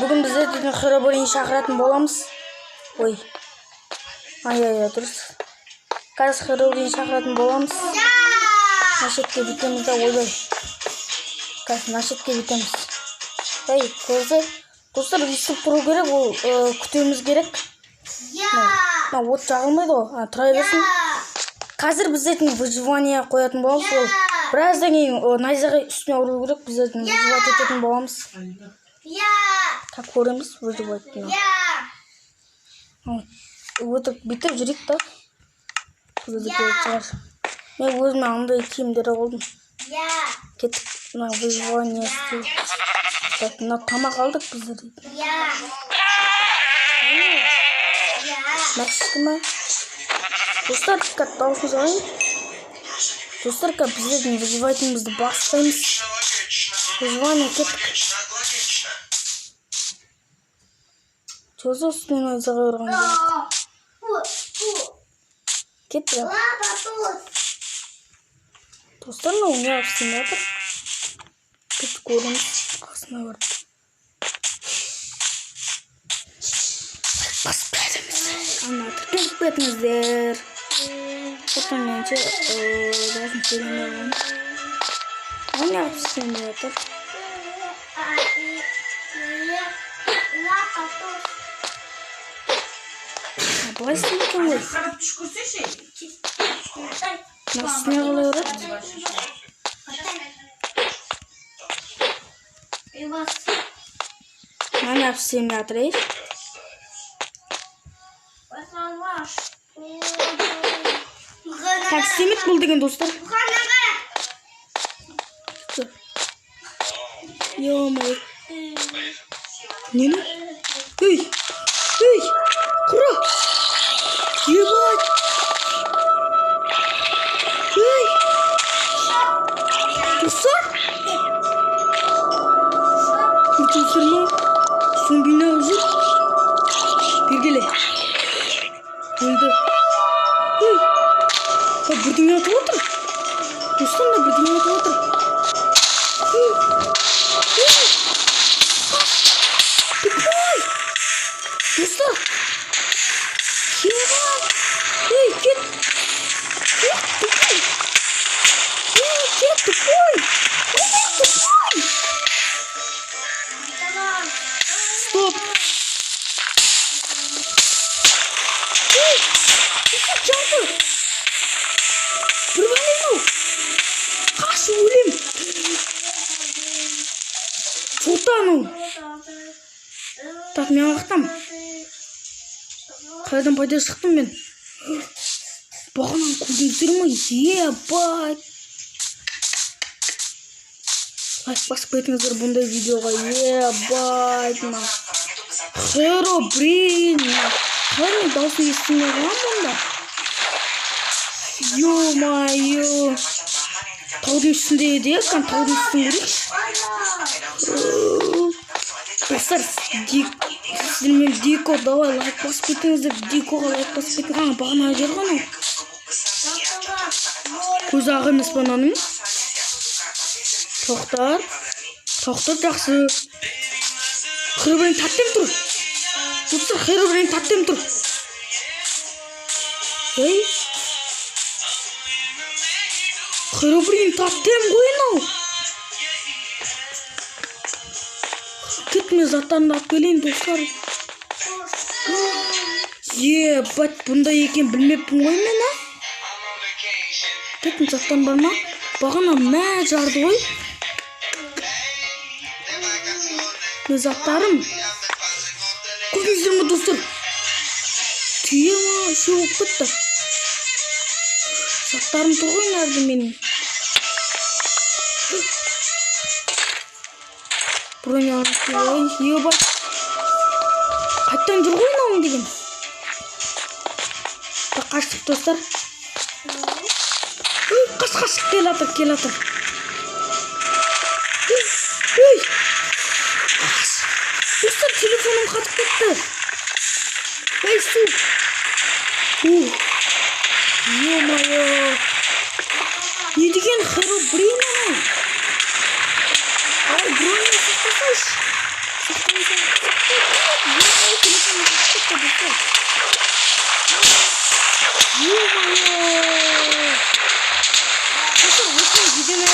Бүгін бізде дейтін Херобрин шақыратын боламыз. Ой. Ай, дұрыс. Қазір Херобрин шақыратын боламыз. Нашетке бітеміз да, ойбай. Қазір нашетке бітеміз. Ей, достар, өйстіп тұру керек, ол күтуіміз керек. От жағылмайды ғой, тұра берсін. Қазір біз дейтін выживание қоятын боламыз. Ол біраздан кейін найзағай үстіне ұру керек, біз дейтін выживать ететін боламыз. Так көреміз выживать. Өтіп бүйтіп жүрек та. Мен өзіме аңдай киімдері болдым. Кеттік, выживание істейді. Тамақ алдық біздер дейді. Мәкшісті ма? Достар, дауысын жағайын. Достар, біздердің выживайтыңымызды бастаймыз. Выживание кеттік. Чозы үстінен найзағай ұрған болады. Кеттік. Достар, не апсың жатыр? Кеттік көріміз. Қасына барды. Басып бәріміздер. Ана тіркеліп бәтіңіздер. Бұқтан менше дәсін сөйлеме оған. Не апсың жатыр? Бұлай істемекен ғой. Үстіне қалай ұрады? Ne yapayım ya Trey? Taksimit bulduk dostlar. Yo my. Ne? Hey. Kura. Yebat. Hey. Dostlar. Bütün firma son bina hazır. Bilgili. Oldu. Hey. Bir dünya otur. Dostum da bir dünya otur. Dostlar. Şeye bak. Hey git. Get the point. Stop. Jumper. Berbalik. Kasih ulim. Sultanu. Tak meyaktam. Kaydan payda çıktım ben. Bağınan kudurma. Yebat. Basıp etіңіздер бұндай видеоға. Yebat. Херобрин. Қалай дауысы естімей қалам бұнда? Ё-майо. Таудың үстінде еді, таудың үстін көрейікші. Достар, сіздермен Дико, давай лайк басып кетіңіздер. Дикоға лайк басып кетіңіздер. Бағына жер ғана. Көз ағы емес бананың. Тоқтар жақсы. Херобрин таттем тұр. Достар, Херобрин таттем тұр. Ей. Херобрин таттем қойын ау. Кетме заттарымды алып келейін, достар. Бат, бұндай екен білмеппін ғой мен, а? Кетме заттарым бар ма? Бағана мә жарды ғой. Не заттарым? Көрдіңіздер ме, достар? Түйе ма? Ше болып кетті. Заттарым тұр ғой нәрді менің. Броняларым ой, ебать. Қайттан жүр ғой науың деген. Қаштық, достар. Қаш, келатыр. Ой. Достар, телефоным қатып кетті. Ай, су. Ё-майо. Не деген Херобрин ана? Ай, броняларым Ё-моё! Слушай, вы что, где на